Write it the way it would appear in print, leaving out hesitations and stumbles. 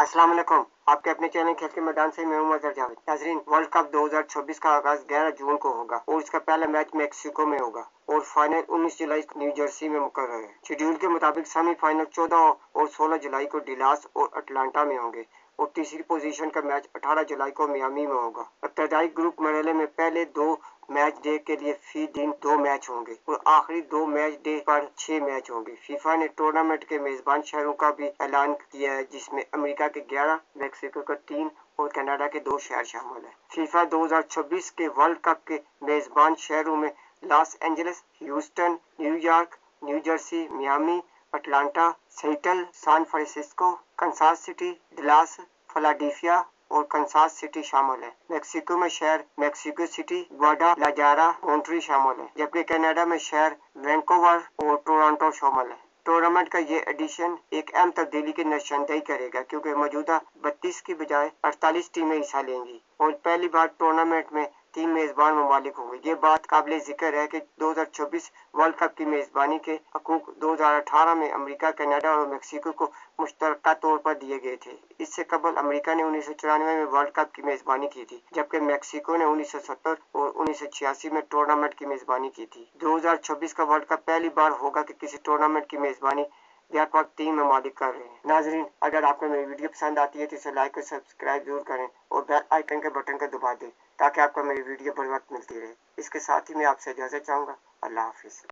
अस्सलाम वालेकुम। आपके अपने चैनल खेल के मैदान से मैं हूं अजहर जावेद। नाजरीन, वर्ल्ड कप 2026 का आगाज 11 जून को होगा और इसका पहला मैच मैक्सिको में होगा और फाइनल 19 जुलाई को न्यू जर्सी में मुकर्रर है। शेड्यूल के मुताबिक सेमीफाइनल 14 और 16 जुलाई को डिलास और अटलांटा में होंगे और तीसरी पोजीशन का मैच 18 जुलाई को मियामी में होगा। इब्तदाई ग्रुप मरहले में पहले दो मैच डे के लिए फी दिन 2 मैच होंगे और आखिरी 2 मैच डे पर 6 मैच होंगे। फीफा ने टूर्नामेंट के मेजबान शहरों का भी ऐलान किया है, जिसमें अमेरिका के 11, मैक्सिको का 3 और कनाडा के 2 शहर शामिल हैं। फीफा 2026 के वर्ल्ड कप के मेजबान शहरों में Los Angeles, Houston, New York, New Jersey, Miami, Atlanta, Seattle, San Francisco, Kansas City, Dallas, Philadelphia और कंसास सिटी शामिल है। मैक्सिको में शहर मैक्सिको सिटी, ग्वाडालाजारा, मॉन्ट्री शामिल है, जबकि कनाडा में शहर वैंकूवर और टोरंटो शामिल है। टूर्नामेंट का ये एडिशन एक अहम तब्दीली की निशानदेही करेगा, क्योंकि मौजूदा 32 की बजाय 48 टीमें हिस्सा लेंगी और पहली बार टूर्नामेंट में 3 मेजबान ममालिक होंगे। ये बात काबिल जिक्र है कि 2026 वर्ल्ड कप की मेजबानी के हकूक 2018 में अमेरिका, कनाडा और मैक्सिको को मुश्तरका तौर पर दिए गए थे। इससे कबल अमेरिका ने 1994 में वर्ल्ड कप की मेजबानी की थी, जबकि मैक्सिको ने 1970 और 1986 में टूर्नामेंट की मेजबानी की थी। 2026 का वर्ल्ड कप पहली बार होगा कि किसी टूर्नामेंट की मेजबानी व्यापक 3 ममालिक कर रहे हैं। नाजरीन, अगर आपको मेरी वीडियो पसंद आती है तो इसे लाइक और सब्सक्राइब जरूर करें और बेल आइकन के बटन को दबा दें ताकि आपको मेरी वीडियो बर वक्त मिलती रहे। इसके साथ ही मैं आपसे इजाज़त चाहूँगा। अल्लाह हाफिज़।